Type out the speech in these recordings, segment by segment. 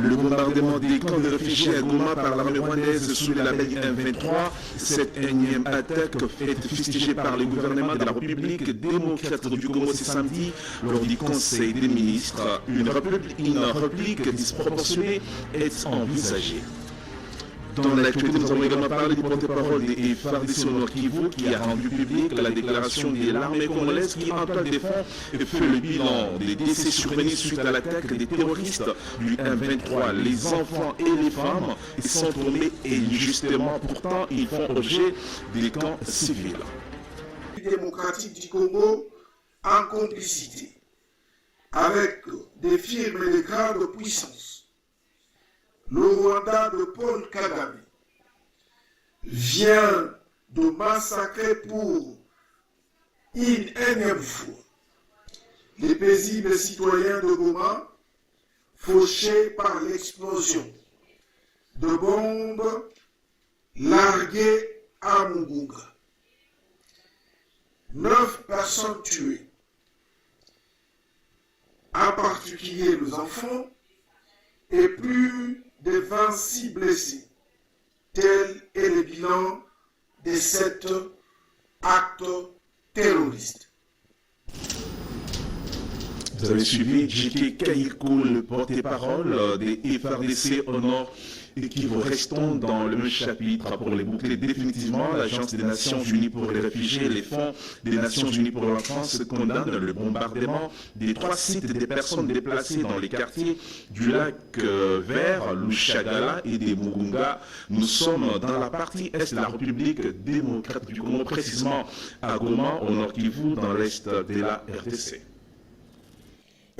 Le bombardement des camps de réfugiés à Goma par l'armée rwandaise sous le label M23, cette énième attaque est fustigée par le gouvernement de la République démocratique du Congo ce samedi lors du Conseil des ministres. Une réplique disproportionnée est envisagée. Dans l'actualité, nous avons également parlé du porte-parole des FARDC au Nord Kivu qui a rendu publique la déclaration de l'armée congolaise qui, en toile de fond, fait le bilan des décès survenus suite à l'attaque des terroristes du M23. Les enfants et les femmes sont tombés injustement, pourtant ils font objet des camps civils. Démocratique du Congo en complicité avec des firmes et des grades de puissance. Le Rwanda de Paul Kagame vient de massacrer pour une énième fois les paisibles citoyens de Goma fauchés par l'explosion de bombes larguées à Mugunga. 9 personnes tuées, en particulier les enfants, et plus de 26 blessés. Tel est le bilan de cet acte terroriste. Vous avez suivi J.K. Kaïkou, le porte-parole des FARDC au Nord Kivu. Restons dans le même chapitre pour les boucler définitivement. L'Agence des Nations Unies pour les réfugiés et les fonds des Nations Unies pour l'enfance condamnent le bombardement des 3 sites des personnes déplacées dans les quartiers du lac Vert, Lushagala et des Mugunga. Nous sommes dans la partie est de la République démocratique du Congo, précisément à Goma, au Nord Kivu, dans l'est de la RDC.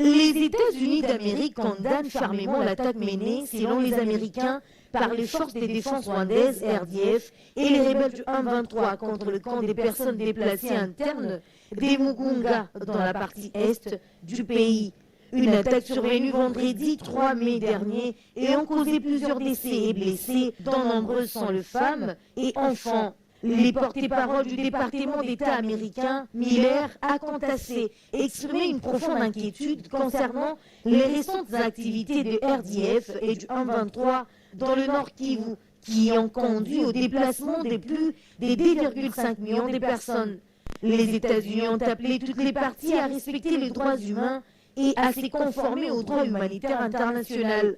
Les États-Unis d'Amérique condamnent fermement l'attaque menée, selon les Américains, par les forces de défense rwandaises, RDF, et les rebelles du M23 contre le camp des personnes déplacées internes des Mugunga dans la partie est du pays. Une attaque survenue vendredi 3 mai dernier et ont causé plusieurs décès et blessés, dont nombreuses sont les femmes et enfants. Les porte-parole du département d'État américain, Miller, a quant à ses exprimé une profonde inquiétude concernant les récentes activités de RDF et du M23 dans le Nord Kivu, qui ont conduit au déplacement de plus de 2,5 millions de personnes. Les États-Unis ont appelé toutes les parties à respecter les droits humains et à se conformer au droit humanitaire international.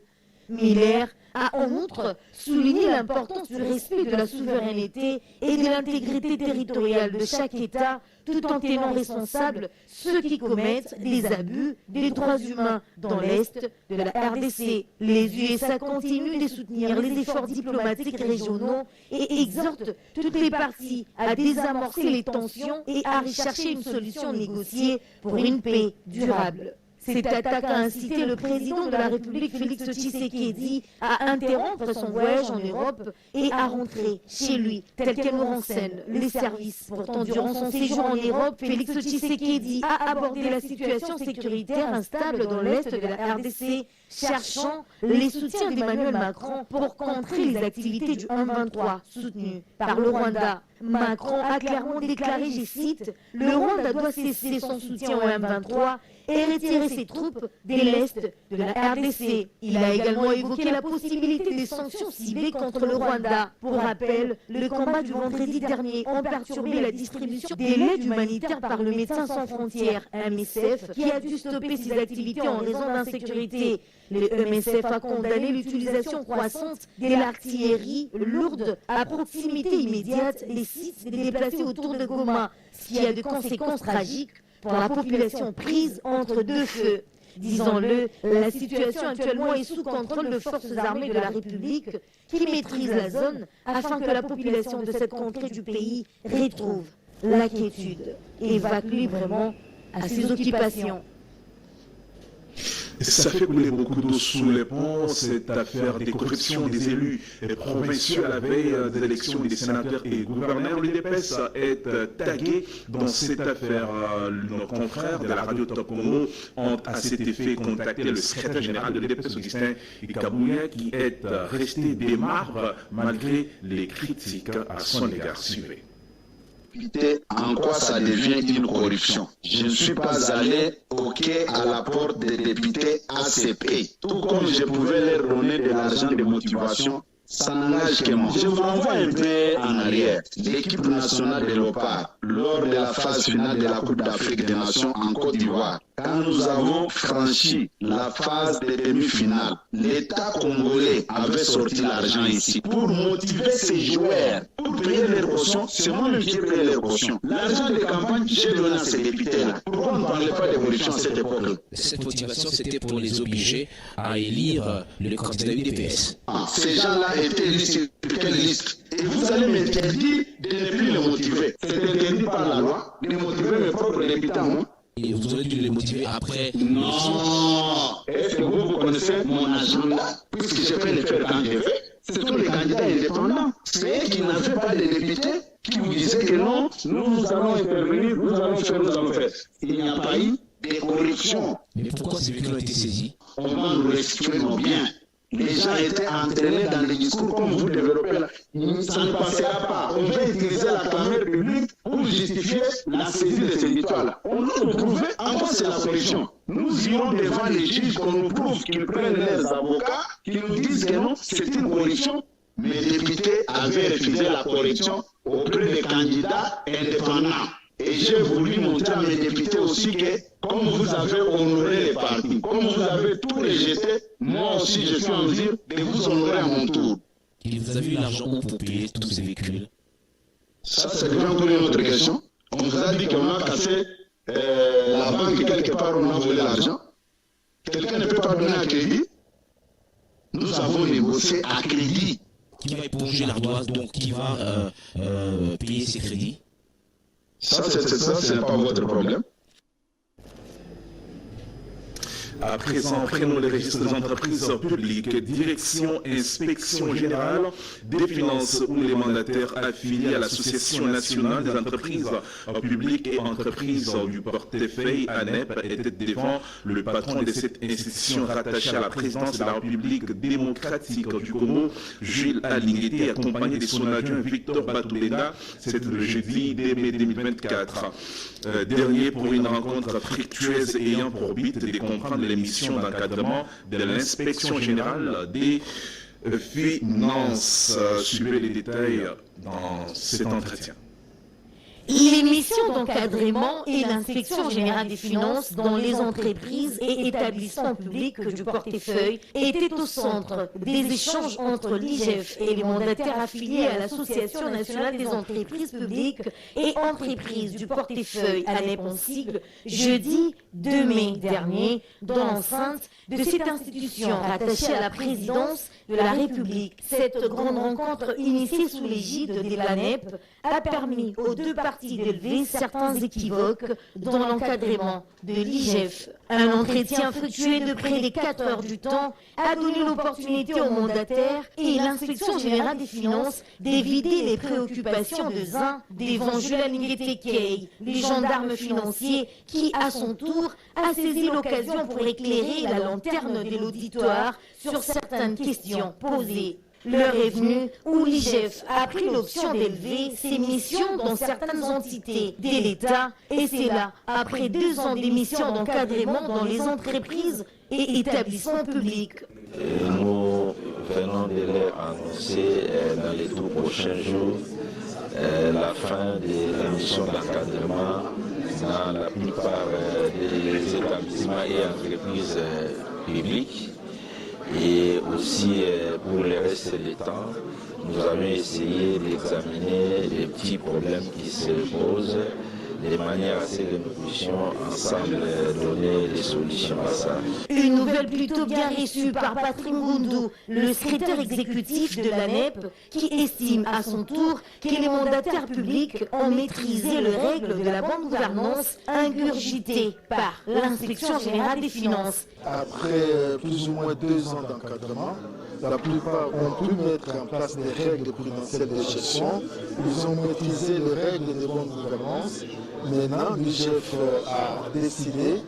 Miller a en outre souligné l'importance du respect de la souveraineté et de l'intégrité territoriale de chaque État, tout en tenant responsables ceux qui commettent des abus des droits humains dans l'Est de la RDC. Les USA continuent de soutenir les efforts diplomatiques régionaux et exhortent toutes les parties à désamorcer les tensions et à rechercher une solution négociée pour une paix durable. Cette attaque a incité le président de la République, Félix Tshisekedi, à interrompre son voyage en Europe et à rentrer chez lui, tel qu'elle nous renseigne les services. Pourtant, durant son séjour en Europe, Félix Tshisekedi a abordé la situation sécuritaire instable dans l'Est de la RDC, cherchant les soutiens d'Emmanuel Macron pour contrer les activités du M23 soutenues par le Rwanda. Macron a clairement déclaré, je cite, « Le Rwanda doit cesser son soutien au M23 et retirer ses troupes de l'Est de la RDC. » Il a également évoqué la possibilité des sanctions ciblées contre le Rwanda. Pour rappel, le combat du vendredi dernier ont perturbé la distribution des l'aide humanitaire par le Médecins sans frontières, MSF, qui a dû stopper ses activités en raison d'insécurité. Le MSF a condamné l'utilisation croissante de l'artillerie lourde à proximité immédiate des sites déplacés autour de Goma, ce qui a de conséquences tragiques pour la population prise entre deux feux. Disons-le, la situation actuellement est sous contrôle de forces armées de la République qui maîtrisent la zone afin que la population de cette contrée du pays retrouve la quiétude et évacue librement à ses occupations. Ça fait couler beaucoup d'eau sous les ponts, cette affaire des corruptions des élus provinciaux à la veille des élections des sénateurs et gouverneurs. L'UDPS est tagué dans cette affaire. Nos confrères de la radio Top Congo ont à cet effet contacté le secrétaire général de l'UDPS, Augustin Kabouya, qui est resté des marbre malgré les critiques à son égard. Suivez. députés, en quoi ça devient une corruption. Je ne suis pas allé toquer à la porte des députés ACP, tout comme je pouvais leur donner de l'argent de motivation. Ça n'engage que moi. Je vous renvoie un peu en arrière. L'équipe nationale de Léopard, lors de la phase finale de la Coupe d'Afrique des Nations en Côte d'Ivoire, quand nous avons franchi la phase de demi-finale, l'État congolais avait sorti l'argent ici pour motiver ses joueurs, pour payer les cautions. C'est moi-même qui ai payé les cautions. L'argent de campagne, j'ai donné à ces députés-là. Pourquoi on ne parlait pas de corruption à cette époque-là? Cette motivation, c'était pour les obliger à élire le candidat UDPS. Ces gens-là étaient listés sur quelle liste? Et vous allez m'interdire de ne plus les motiver. C'est interdit par la loi de motiver mes propres députés à moi. Et vous aurez dû les motiver après. Non. Est-ce que vous connaissez mon agenda? Puisque je peux le faire quand je veux. Ce sont les candidats indépendants. C'est eux qui n'avaient pas de députés qui vous disaient que non, nous allons intervenir, nous allons faire. Il n'y a pas eu de corruption. Mais pourquoi ces véhicules ont été saisis? On va nous restituer nos biens. Les gens étaient entraînés dans les discours comme vous développez là. Ça ne passera pas. On va utiliser la caméra publique pour justifier la saisie de ces victoires-là. On doit nous prouver en quoi c'est la corruption. Nous irons devant les juges qu'on nous prouve qu'ils prennent leurs avocats, qu'ils nous disent que non, c'est une corruption. Mes députés avaient refusé la corruption auprès des candidats indépendants. Et j'ai voulu montrer à mes députés aussi que, comme vous avez honoré les partis, comme vous avez tout rejeté, moi aussi je suis en mesure de vous honorer à mon tour. Et vous avez eu l'argent pour payer tous ces véhicules? Ça, c'est déjà encore une autre question. On vous a dit qu'on a cassé la banque quelque part, on a volé l'argent. Quelqu'un ne peut pas donner à crédit. Nous avons négocié à crédit. Qui va éponger l'ardoise, donc qui va payer ses crédits? Ça, c'est pas votre problème. À présent, prenons les registres des entreprises publiques, direction, inspection générale des finances où les mandataires affiliés à l'Association nationale des entreprises publiques et entreprises du portefeuille ANEP étaient devant le patron de cette institution rattachée à la présidence de la République démocratique du Congo, Jules Alingete, accompagné de son adjoint Victor Batouleda. C'était le jeudi 2 mai 2024. Dernier pour une rencontre fructueuse ayant pour but de comprendre les missions d'encadrement de l'inspection générale des finances. Suivez les détails dans cet entretien. Les missions d'encadrement et l'inspection générale des finances dans les entreprises et établissements publics du portefeuille étaient au centre des échanges entre l'IGF et les mandataires affiliés à l'Association nationale des entreprises publiques et entreprises du portefeuille ANEP en sigle, jeudi 2 mai dernier, dans l'enceinte de cette institution rattachée à la présidence de la République. Cette grande rencontre initiée sous l'égide de l'ANEP a permis aux deux parties d'élever certains équivoques dans l'encadrement de l'IGF. Un entretien fructueux de près de 4 heures du temps a donné l'opportunité aux mandataires et l'inspection générale des finances d'éviter les préoccupations de Zin devant Jules Alingete, les gendarmes financiers qui, à son tour, a saisi l'occasion pour éclairer la lanterne de l'auditoire sur certaines questions posées. L'heure est venue où l'IGF a pris l'option d'élever ses missions dans certaines entités de l'État, et c'est là, après 2 ans d'émissions d'encadrement dans les entreprises et établissements publics. Nous venons de leur annoncer dans les tout prochains jours la fin de la mission d'encadrement dans la plupart des établissements et entreprises publiques. Et aussi pour le reste du temps, nous avons essayé d'examiner les petits problèmes qui se posent de manière à ce que nous puissions ensemble donner des solutions à ça. Une nouvelle plutôt bien reçue par Patrick Ngundu, le secrétaire exécutif de l'ANEP, qui estime à son tour que les mandataires publics ont maîtrisé les règles de la bonne gouvernance ingurgitées par l'inspection générale des finances. Après plus ou moins 2 ans d'encadrement, la plupart ont pu mettre en place des règles prudentielles de gestion. Ils ont maîtrisé les règles de bonne gouvernance. Maintenant, l'IGF a décidé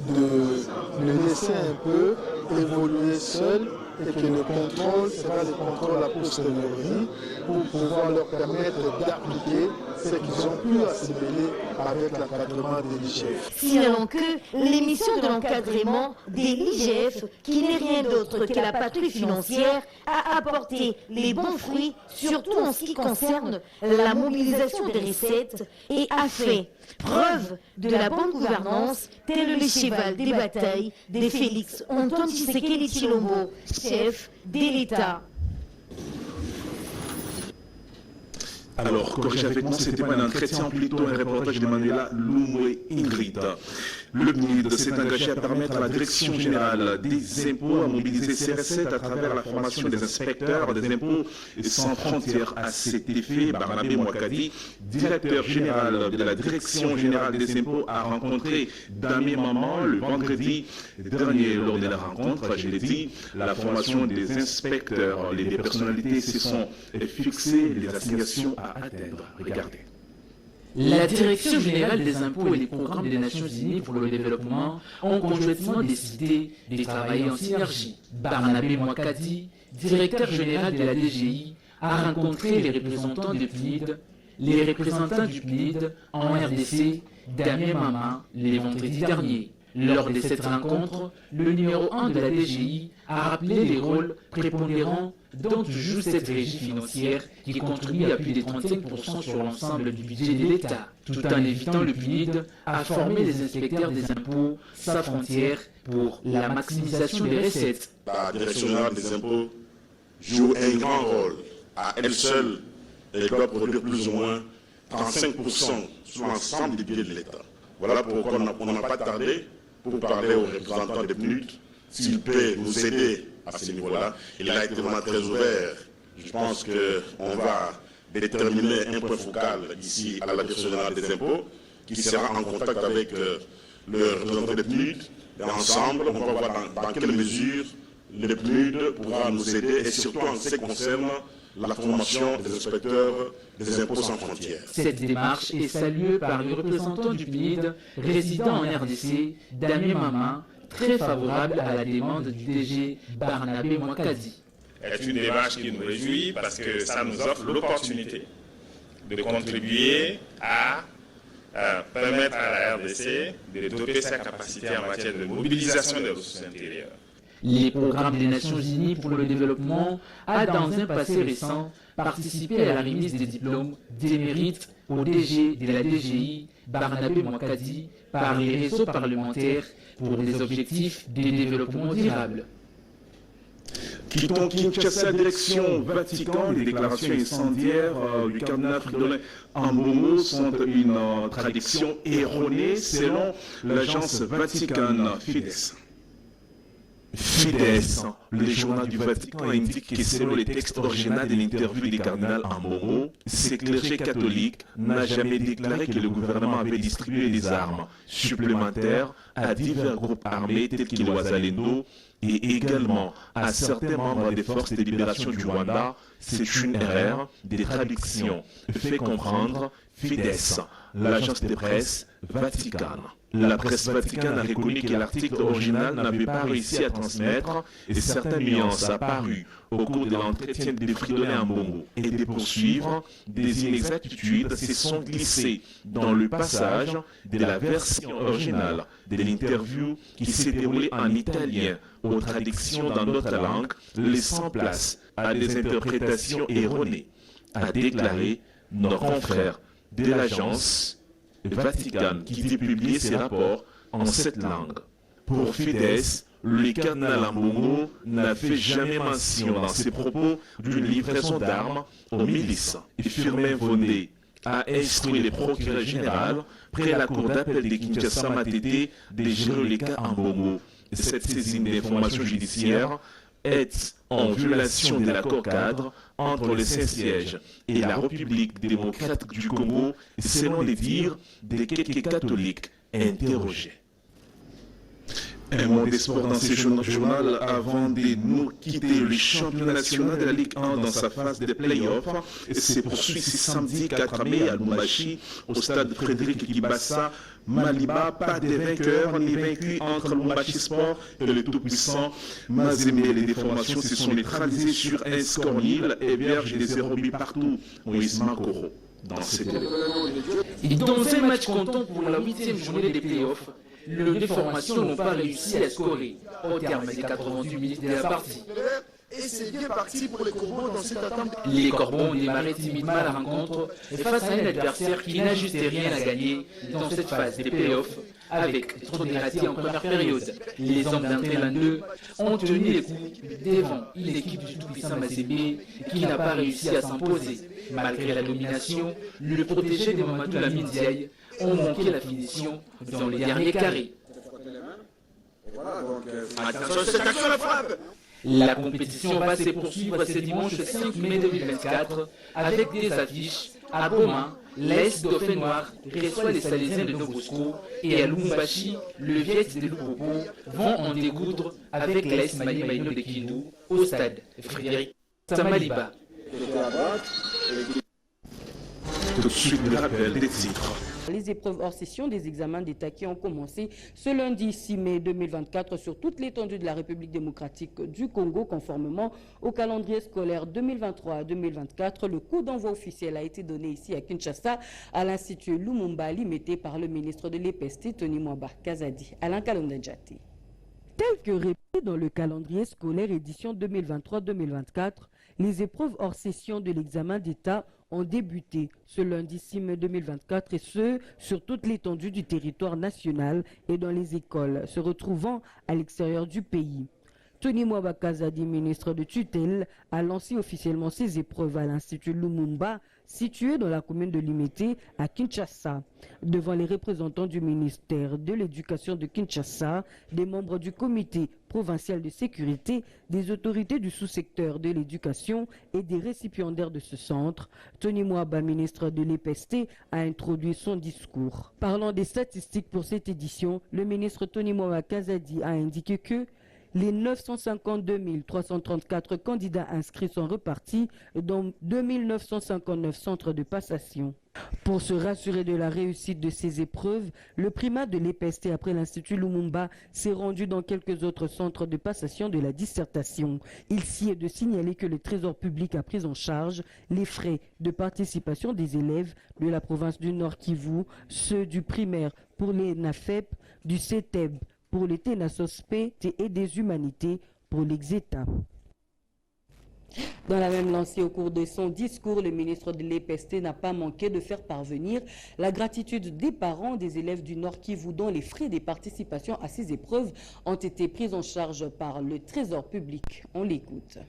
de le laisser un peu évoluer seul et que le contrôle sera le contrôle a posteriori pour pouvoir leur permettre d'appliquer ce qu'ils ont pu assimiler avec l'encadrement de l'IGF. Signalons que l'émission de l'encadrement de l'IGF, qui n'est rien d'autre que la patrouille financière, a apporté les bons fruits, surtout en ce qui concerne la mobilisation des recettes, et a fait preuve de la bonne gouvernance, tel le cheval des batailles de Félix Antoine Tshisekedi Tshilombo, chef de l'État. Alors, corrigez avec moi, c'était pas un entretien, plutôt un reportage de Manuela Lumwe Ingrid. Le PNID s'est engagé à permettre à la Direction générale des impôts à mobiliser ses recettes à travers la formation des inspecteurs des impôts sans frontières. À cet effet, Barnabé Mouakadi, directeur général de la Direction générale des impôts, a rencontré Damien Maman le vendredi dernier. Lors de la rencontre, je l'ai dit, la formation des inspecteurs, les personnalités se sont fixées, les assignations à atteindre. Regardez. La Direction générale des impôts et des programmes des Nations Unies pour le développement ont conjointement décidé de travailler en synergie. Barnabé Mouakadi, directeur général de la DGI, a rencontré les représentants du PNID, les représentants du PNID en RDC, Damien Mama, les vendredis derniers. Lors de cette rencontre, le numéro 1 de la DGI a rappelé les rôles prépondérants dont joue cette régie financière qui contribue à plus de 35% sur l'ensemble du budget de l'État, tout en évitant le PNID à former les inspecteurs des impôts sans frontières pour la maximisation des recettes. La Direction générale des impôts joue un grand rôle. À elle seule, elle doit produire plus ou moins 35% sur l'ensemble du budget de l'État. Voilà pourquoi on n'a pas tardé pour parler aux représentants des PNUD, s'il peut nous aider à ce niveau-là. Il a été vraiment très ouvert. Je pense qu'on va déterminer un point focal ici à la Direction générale des impôts, qui sera en contact avec le représentant des PNUD. Et ensemble, on va voir dans quelle mesure le PNUD pourra nous aider, et surtout en ce qui concerne la formation des inspecteurs des impôts sans frontières. Cette démarche est saluée par le représentant du PNID résidant en RDC, Damien Mama, très favorable à la demande du DG Barnabé Mouakadi. C'est une démarche qui nous réjouit parce que ça nous offre l'opportunité de contribuer à permettre à la RDC de doter sa capacité en matière de mobilisation des ressources intérieures. Les programmes des Nations Unies pour le développement a, dans un passé récent, participé à la remise des diplômes d'émérite au DG de la DGI, Barnabé Mouakadi, par les réseaux parlementaires pour des objectifs de développement durable. Quittons Kinshasa, direction Vatican. Les déclarations incendiaires du cardinal Fridolin Ambongo sont une traduction erronée selon l'agence Vatican Fides. Fides, le journal du Vatican indique que selon les textes originaux de l'interview du cardinal Ambongo, ce clergé catholique n'a jamais déclaré que le gouvernement avait distribué des armes supplémentaires à divers groupes armés tels que les Wazalendo et également à certains membres des forces de libération du Rwanda. C'est une erreur de traduction, fait comprendre Fides, l'agence de presse Vatican. La presse vaticane a reconnu que l'article original n'avait pas réussi à transmettre et certaines nuances apparues au cours de l'entretien de Fridolin Ambongo et de poursuivre des inexactitudes se sont glissées dans le passage de la version originale de l'interview qui s'est déroulée en italien aux traductions dans d'autres langues, laissant place à des interprétations erronées, a déclaré nos confrères de l'agence Vatican qui dit publier ses rapports en cette langue. Pour Fides, le cardinal Ambongo n'a fait jamais mention dans ses propos d'une livraison d'armes aux milices. Et Firmin Vondé a instruit le procureur général près la cour d'appel de Kinshasa Matete de gérer le cas Ambongo. Cette saisine d'informations judiciaires est en violation de l'accord cadre entre le Saint-Siège et la République démocratique du Congo, selon les dires de quelques catholiques interrogés. Un mot des sports dans ce journal avant de nous quitter. Le championnat national de la Ligue 1 dans sa phase de play-off se poursuit ce samedi 4 mai à Lubumbashi au stade Frédéric Kibasa Maliba. Pas de vainqueur ni vaincu entre Lubumbashi Sport et le tout-puissant Mazembe. Les déformations se sont neutralisées sur un score nul et vierge des 0 buts partout. Moïse Makoro dans cette élément. Dans un match comptant pour la 8e journée des playoffs, les deux formations n'ont pas réussi à scorer au terme des 88 minutes de la partie. Et c'est bien parti pour les Corbeaux dans cette attente. Les Corbeaux ont démarré timidement la rencontre face à un adversaire qui n'a juste rien à gagner dans cette phase des playoffs avec trop de ratés en première période. Les hommes d'Entraîne 2 ont tenu les coups devant l'équipe du tout-puissant Mazembe qui n'a pas réussi à s'imposer. Malgré la domination, le protégé de Mamadou Lamine Diaye ont manqué la finition dans les derniers carrés. La compétition va se poursuivre ce dimanche 5 mai 2024 avec des affiches à Goma. L'Est Dauphin Noir reçoit les Salésiens de Nobosco et à Lubumbashi, le Viet de Lupopo vont en découdre avec l'Est Mali Maïno de Kindu au stade Frédéric Samaliba. Tout de suite, le rappel des titres. Les épreuves hors session des examens d'État qui ont commencé ce lundi 6 mai 2024 sur toute l'étendue de la République démocratique du Congo, conformément au calendrier scolaire 2023-2024. Le coup d'envoi officiel a été donné ici à Kinshasa à l'Institut Lumumba, limité par le ministre de l'EPST, Tony Mwamba Kazadi. Alain Kalonda-Djati. Tel que répété dans le calendrier scolaire édition 2023-2024, les épreuves hors session de l'examen d'État ont débuté ce lundi 6 mai 2024 et ce, sur toute l'étendue du territoire national et dans les écoles se retrouvant à l'extérieur du pays. Tony Mwamba Kazadi, ministre de tutelle, a lancé officiellement ces épreuves à l'Institut Lumumba, situé dans la commune de Limete à Kinshasa. Devant les représentants du ministère de l'Éducation de Kinshasa, des membres du comité provincial de sécurité, des autorités du sous-secteur de l'éducation et des récipiendaires de ce centre, Tony Mwamba, ministre de l'EPST, a introduit son discours. Parlant des statistiques pour cette édition, le ministre Tony Mwamba Kazadi a indiqué que les 952 334 candidats inscrits sont repartis dans 2959 centres de passation. Pour se rassurer de la réussite de ces épreuves, le primat de l'EPST après l'Institut Lumumba s'est rendu dans quelques autres centres de passation de la dissertation. Il s'y est de signaler que le Trésor public a pris en charge les frais de participation des élèves de la province du Nord Kivu, ceux du primaire pour les NAFEP, du CETEB pour les TENASOSPE et des humanités pour l'Exeta. Dans la même lancée, au cours de son discours, le ministre de l'EPST n'a pas manqué de faire parvenir la gratitude des parents des élèves du Nord Kivu dont les frais des participations à ces épreuves ont été pris en charge par le Trésor public. On l'écoute.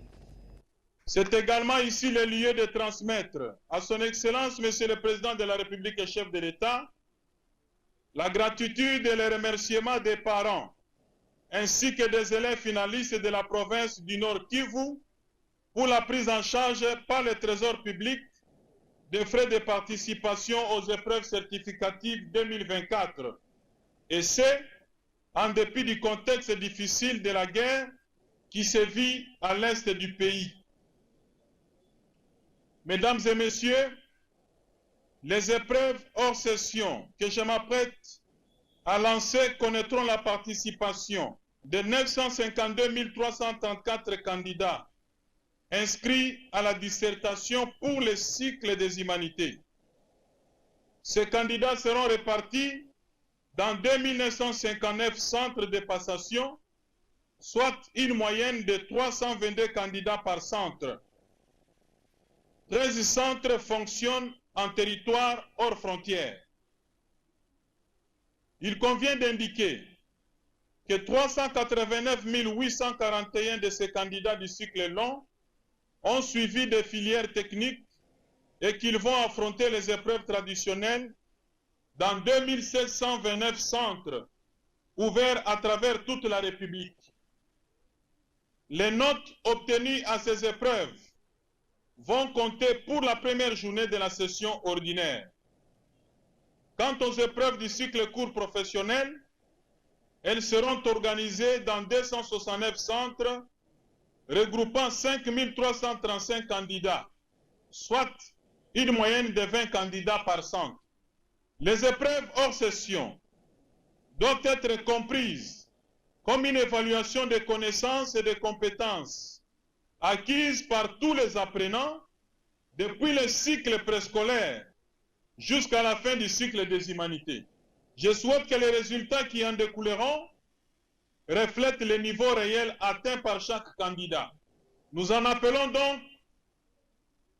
C'est également ici le lieu de transmettre à son Excellence, Monsieur le Président de la République et chef de l'État, la gratitude et le remerciement des parents, ainsi que des élèves finalistes de la province du Nord Kivu pour la prise en charge par le Trésor public des frais de participation aux épreuves certificatives 2024. Et c'est en dépit du contexte difficile de la guerre qui sévit à l'est du pays. Mesdames et messieurs, les épreuves hors session que je m'apprête à lancer connaîtront la participation de 952 334 candidats inscrits à la dissertation pour le cycle des humanités. Ces candidats seront répartis dans 2959 centres de passation, soit une moyenne de 322 candidats par centre. 13 centres fonctionnent en territoire hors frontières. Il convient d'indiquer que 389 841 de ces candidats du cycle long ont suivi des filières techniques et qu'ils vont affronter les épreuves traditionnelles dans 2729 centres ouverts à travers toute la République. Les notes obtenues à ces épreuves vont compter pour la première journée de la session ordinaire. Quant aux épreuves du cycle court professionnel, Elles seront organisées dans 269 centres regroupant 5335 candidats, soit une moyenne de 20 candidats par centre. Les épreuves hors session doivent être comprises comme une évaluation des connaissances et des compétences acquises par tous les apprenants depuis le cycle préscolaire jusqu'à la fin du cycle des humanités. Je souhaite que les résultats qui en découleront reflètent les niveaux réels atteints par chaque candidat. Nous en appelons donc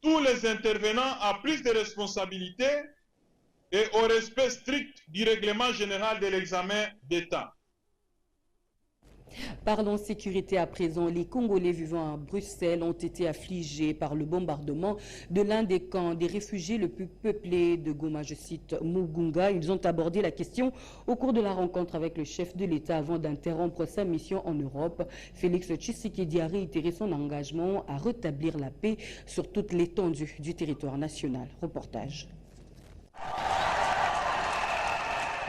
tous les intervenants à plus de responsabilités et au respect strict du règlement général de l'examen d'État. Parlons sécurité à présent. Les Congolais vivant à Bruxelles ont été affligés par le bombardement de l'un des camps des réfugiés le plus peuplé de Goma, je cite Mugunga. Ils ont abordé la question au cours de la rencontre avec le chef de l'État avant d'interrompre sa mission en Europe. Félix Tshisekedi a réitéré son engagement à rétablir la paix sur toute l'étendue du territoire national. Reportage.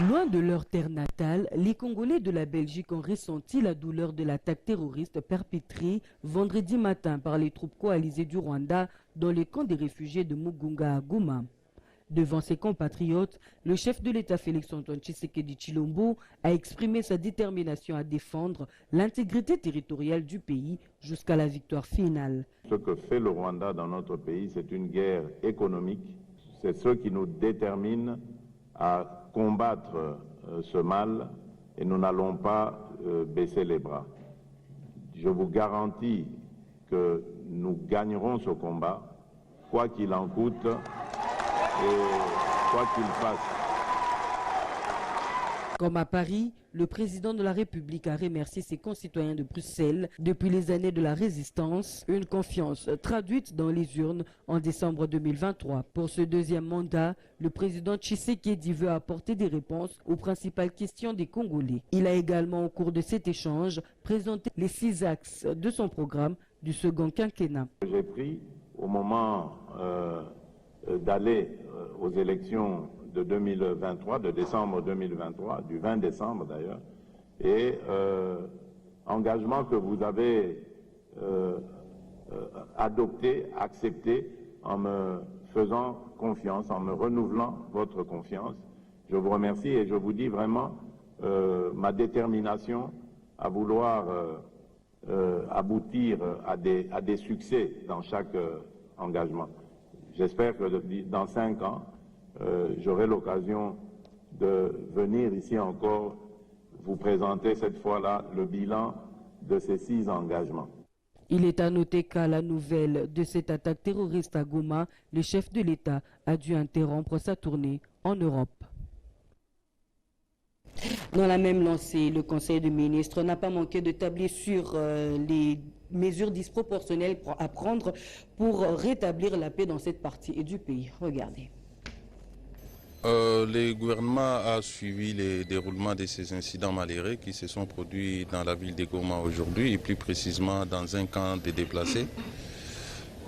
Loin de leur terre natale, les Congolais de la Belgique ont ressenti la douleur de l'attaque terroriste perpétrée vendredi matin par les troupes coalisées du Rwanda dans les camps des réfugiés de Mugunga à Goma. Devant ses compatriotes, le chef de l'État Félix-Antoine Tshisekedi Tshilombo a exprimé sa détermination à défendre l'intégrité territoriale du pays jusqu'à la victoire finale. Ce que fait le Rwanda dans notre pays, c'est une guerre économique. C'est ce qui nous détermine à combattre ce mal et nous n'allons pas baisser les bras. Je vous garantis que nous gagnerons ce combat, quoi qu'il en coûte et quoi qu'il fasse. Comme à Paris, le président de la République a remercié ses concitoyens de Bruxelles depuis les années de la résistance, une confiance traduite dans les urnes en décembre 2023. Pour ce deuxième mandat, le président Tshisekedi veut apporter des réponses aux principales questions des Congolais. Il a également, au cours de cet échange, présenté les 6 axes de son programme du second quinquennat. J'ai pris au moment d'aller aux élections de 2023, de décembre 2023, du 20 décembre d'ailleurs, et engagement que vous avez adopté, accepté en me faisant confiance, en me renouvelant votre confiance. Je vous remercie et je vous dis vraiment ma détermination à vouloir aboutir à des succès dans chaque engagement. J'espère que dans 5 ans, j'aurai l'occasion de venir ici encore vous présenter cette fois-là le bilan de ces 6 engagements. Il est à noter qu'à la nouvelle de cette attaque terroriste à Goma, le chef de l'État a dû interrompre sa tournée en Europe. Dans la même lancée, le Conseil des ministres n'a pas manqué de tabler sur les mesures disproportionnelles à prendre pour rétablir la paix dans cette partie du pays. Regardez. Le gouvernement a suivi le déroulement de ces incidents malheureux qui se sont produits dans la ville de Goma aujourd'hui et plus précisément dans un camp de déplacés.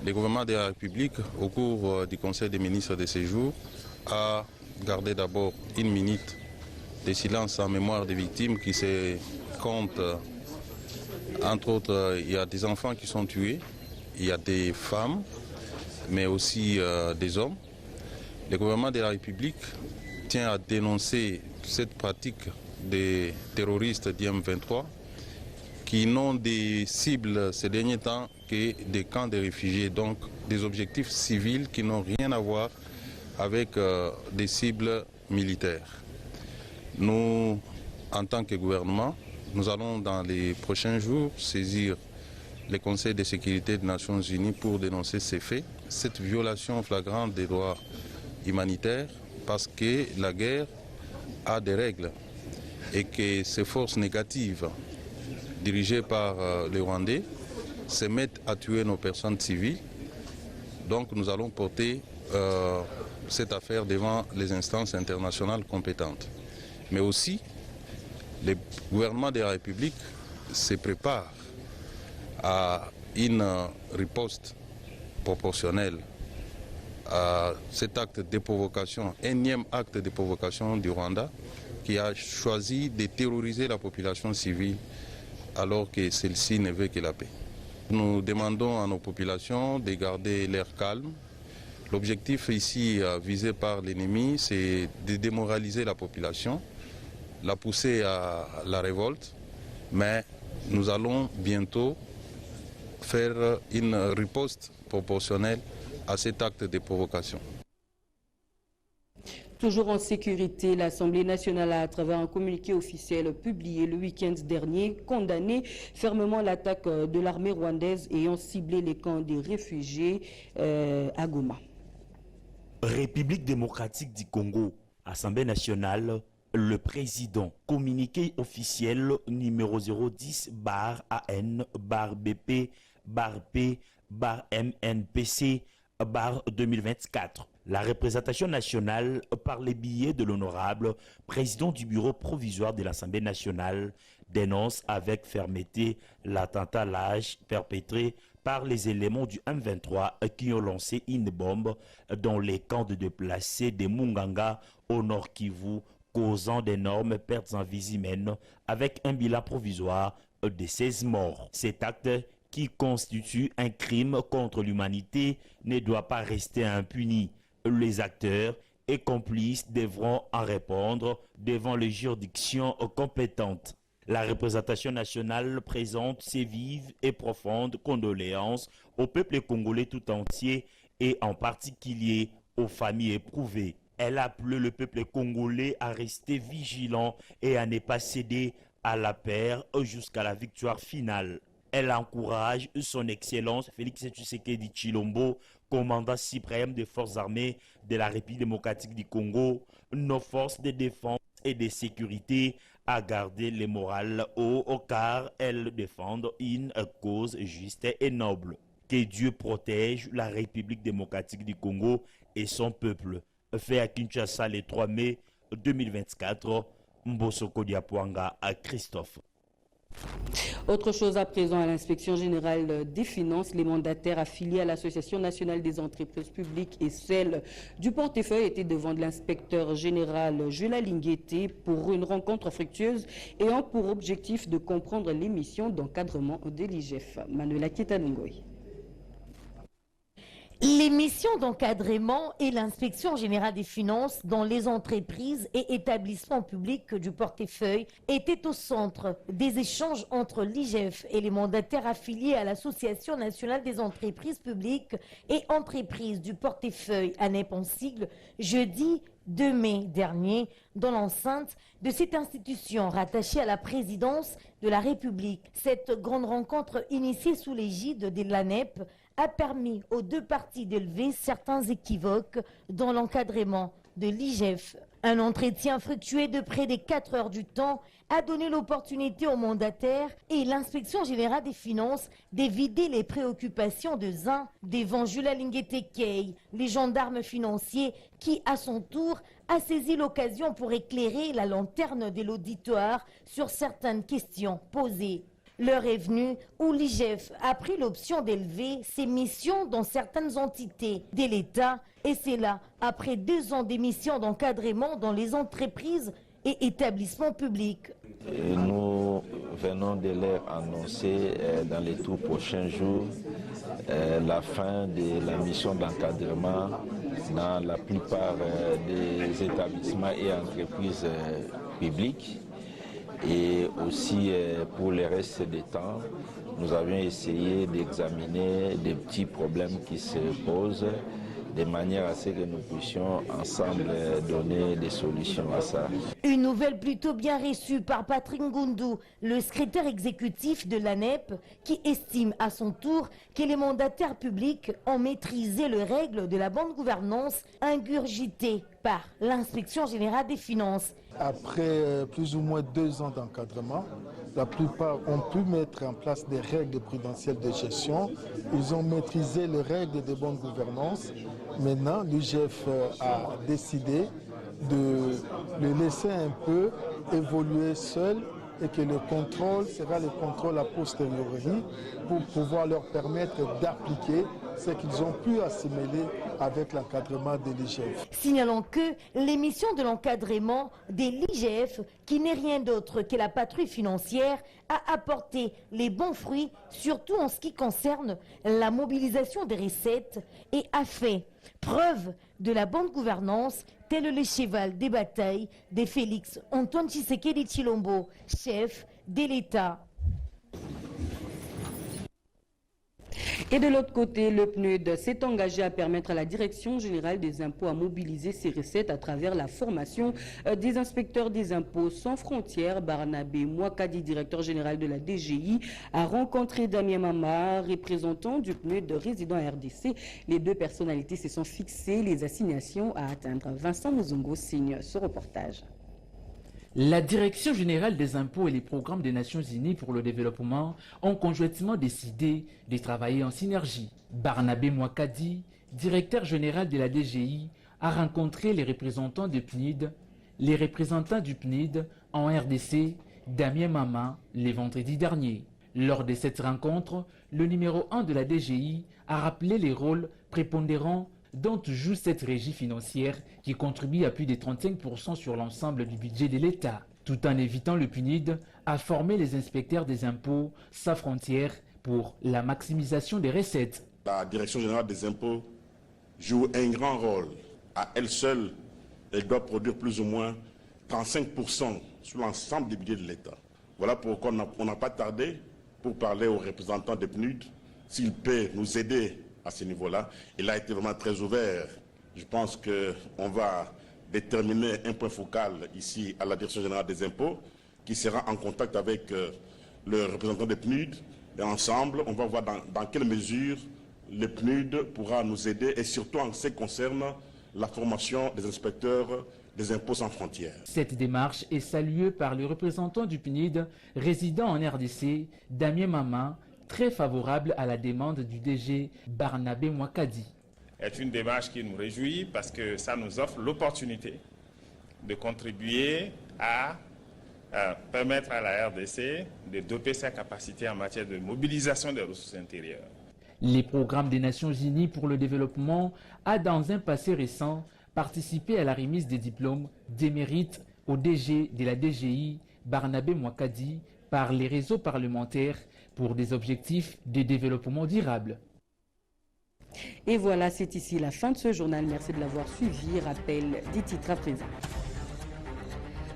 Le gouvernement de la République, au cours du Conseil des ministres de ce jour, a gardé d'abord 1 minute de silence en mémoire des victimes qui se comptent. Entre autres, il y a des enfants qui sont tués, il y a des femmes, mais aussi des hommes. Le gouvernement de la République tient à dénoncer cette pratique des terroristes du M23 qui n'ont des cibles ces derniers temps que des camps de réfugiés, donc des objectifs civils qui n'ont rien à voir avec des cibles militaires. Nous, en tant que gouvernement, nous allons dans les prochains jours saisir le Conseil de sécurité des Nations Unies pour dénoncer ces faits, cette violation flagrante des droits humanitaires, parce que la guerre a des règles et que ces forces négatives dirigées par les Rwandais se mettent à tuer nos personnes civiles. Donc nous allons porter cette affaire devant les instances internationales compétentes. Mais aussi, le gouvernement de la République se prépare à une riposte proportionnelle à cet acte de provocation, énième acte de provocation du Rwanda, qui a choisi de terroriser la population civile alors que celle-ci ne veut que la paix. Nous demandons à nos populations de garder l'air calme. L'objectif ici visé par l'ennemi, c'est de démoraliser la population, la pousser à la révolte, mais nous allons bientôt faire une riposte proportionnelle à cet acte de provocation. Toujours en sécurité, l'Assemblée nationale a, à travers un communiqué officiel publié le week-end dernier, condamné fermement l'attaque de l'armée rwandaise ayant ciblé les camps des réfugiés à Goma. République démocratique du Congo, Assemblée nationale, le président, communiqué officiel numéro 010-BP-P-MNPC-2024. La représentation nationale, par les billets de l'honorable président du bureau provisoire de l'Assemblée nationale, dénonce avec fermeté l'attentat lâche perpétré par les éléments du M23 qui ont lancé une bombe dans les camps de déplacés de Munganga au Nord Kivu, causant d'énormes pertes en vies humaines avec un bilan provisoire de 16 morts. Cet acte, qui constitue un crime contre l'humanité, ne doit pas rester impuni. Les acteurs et complices devront en répondre devant les juridictions compétentes. La représentation nationale présente ses vives et profondes condoléances au peuple congolais tout entier et en particulier aux familles éprouvées. Elle appelle le peuple congolais à rester vigilant et à ne pas céder à la peur jusqu'à la victoire finale. Elle encourage son Excellence Félix Tshisekedi Tshilombo, commandant suprême des forces armées de la République démocratique du Congo, nos forces de défense et de sécurité à garder le moral haut car elles défendent une cause juste et noble. Que Dieu protège la République démocratique du Congo et son peuple. Fait à Kinshasa le 3 mai 2024, Mbosoko Diapwanga à Christophe. Autre chose à présent, à l'inspection générale des finances, les mandataires affiliés à l'Association nationale des entreprises publiques et celle du portefeuille étaient devant l'inspecteur général Jules Lingueté pour une rencontre fructueuse ayant pour objectif de comprendre les missions d'encadrement de l'IGF. Manuela Ketanungoy. Les missions d'encadrement et l'inspection générale des finances dans les entreprises et établissements publics du portefeuille étaient au centre des échanges entre l'IGF et les mandataires affiliés à l'Association nationale des entreprises publiques et entreprises du portefeuille ANEP en sigle, jeudi 2 mai dernier, dans l'enceinte de cette institution rattachée à la présidence de la République. Cette grande rencontre initiée sous l'égide de l'ANEP a permis aux deux parties d'élever certains équivoques dans l'encadrement de l'IGF. Un entretien fructueux de près de 4 heures du temps a donné l'opportunité aux mandataires et l'inspection générale des finances d'évider les préoccupations de ZIN devant Jules Lingueté Key, les gendarmes financiers qui, à son tour, a saisi l'occasion pour éclairer la lanterne de l'auditoire sur certaines questions posées. L'heure est venue où l'IGF a pris l'option d'élever ses missions dans certaines entités de l'État, et c'est là après 2 ans d'émissions d'encadrement dans les entreprises et établissements publics. Nous venons de leur annoncer dans les tout prochains jours la fin de la mission d'encadrement dans la plupart des établissements et entreprises publiques. Et aussi pour le reste du temps, nous avions essayé d'examiner des petits problèmes qui se posent de manière à ce que nous puissions ensemble donner des solutions à ça. Une nouvelle plutôt bien reçue par Patrick Ngundu, le secrétaire exécutif de l'ANEP, qui estime à son tour que les mandataires publics ont maîtrisé les règles de la bonne gouvernance ingurgitées par l'inspection générale des finances. Après plus ou moins 2 ans d'encadrement, la plupart ont pu mettre en place des règles prudentielles de gestion. Ils ont maîtrisé les règles de bonne gouvernance. Maintenant, l'IGF a décidé de le laisser un peu évoluer seul et que le contrôle sera le contrôle a posteriori pour pouvoir leur permettre d'appliquer c'est qu'ils ont pu assimiler avec l'encadrement de l'IGF. Signalons que l'émission de l'encadrement de l'IGF, qui n'est rien d'autre que la patrouille financière, a apporté les bons fruits, surtout en ce qui concerne la mobilisation des recettes, et a fait preuve de la bonne gouvernance, tel le cheval des batailles de Félix Antoine Tshisekedi Tshilombo, chef de l'État. Et de l'autre côté, le PNUD s'est engagé à permettre à la Direction générale des impôts à mobiliser ses recettes à travers la formation des inspecteurs des impôts sans frontières. Barnabé Mwakadi, directeur général de la DGI, a rencontré Damien Mama, représentant du PNUD résident à RDC. Les deux personnalités se sont fixées les assignations à atteindre. Vincent Muzungo signe ce reportage. La Direction générale des impôts et les programmes des Nations Unies pour le développement ont conjointement décidé de travailler en synergie. Barnabé Mwakadi, directeur général de la DGI, a rencontré les représentants du PNID, les représentants du PNID en RDC, Damien Mama, les vendredis derniers. Lors de cette rencontre, le numéro 1 de la DGI a rappelé les rôles prépondérants dont joue cette régie financière qui contribue à plus de 35% sur l'ensemble du budget de l'État, tout en évitant le PNID à former les inspecteurs des impôts sans frontières pour la maximisation des recettes. La Direction générale des impôts joue un grand rôle. À elle seule, elle doit produire plus ou moins 35% sur l'ensemble du budget de l'État. Voilà pourquoi on n'a pas tardé pour parler aux représentants des PNUD s'ils peuvent nous aider à ce niveau-là. Il a été vraiment très ouvert. Je pense qu'on va déterminer un point focal ici à la Direction générale des impôts qui sera en contact avec le représentant des PNUD. Et ensemble, on va voir dans quelle mesure le PNUD pourra nous aider et surtout en ce qui concerne la formation des inspecteurs des impôts sans frontières. Cette démarche est saluée par le représentant du PNID résident en RDC, Damien Mama, très favorable à la demande du DG Barnabé Mwakadi. C'est une démarche qui nous réjouit parce que ça nous offre l'opportunité de contribuer à permettre à la RDC de doper sa capacité en matière de mobilisation des ressources intérieures. Les programmes des Nations Unies pour le développement a dans un passé récent participé à la remise des diplômes d'émérite au DG de la DGI Barnabé Mwakadi par les réseaux parlementaires pour des objectifs de développement durable. Et voilà, c'est ici la fin de ce journal. Merci de l'avoir suivi. Rappel des titres à présent.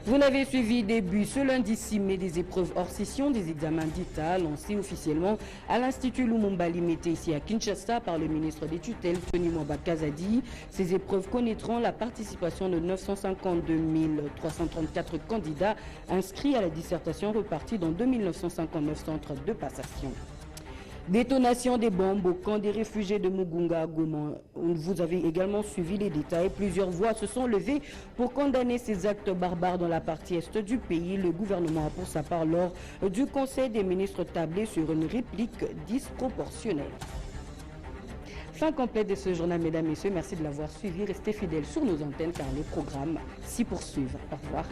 Vous l'avez suivi début ce lundi 6 mai des épreuves hors session des examens d'État lancés officiellement à l'Institut Lumumba Limité ici à Kinshasa par le ministre des tutelles Tony Mwamba Kazadi. Ces épreuves connaîtront la participation de 952 334 candidats inscrits à la dissertation repartis dans 2959 centres de passation. Détonation des bombes au camp des réfugiés de Mugunga à Goma. Vous avez également suivi les détails. Plusieurs voix se sont levées pour condamner ces actes barbares dans la partie est du pays. Le gouvernement a pour sa part lors du Conseil des ministres tablé sur une réplique disproportionnelle. Fin complète de ce journal, mesdames et messieurs. Merci de l'avoir suivi. Restez fidèles sur nos antennes car les programmes s'y poursuivent. Au revoir.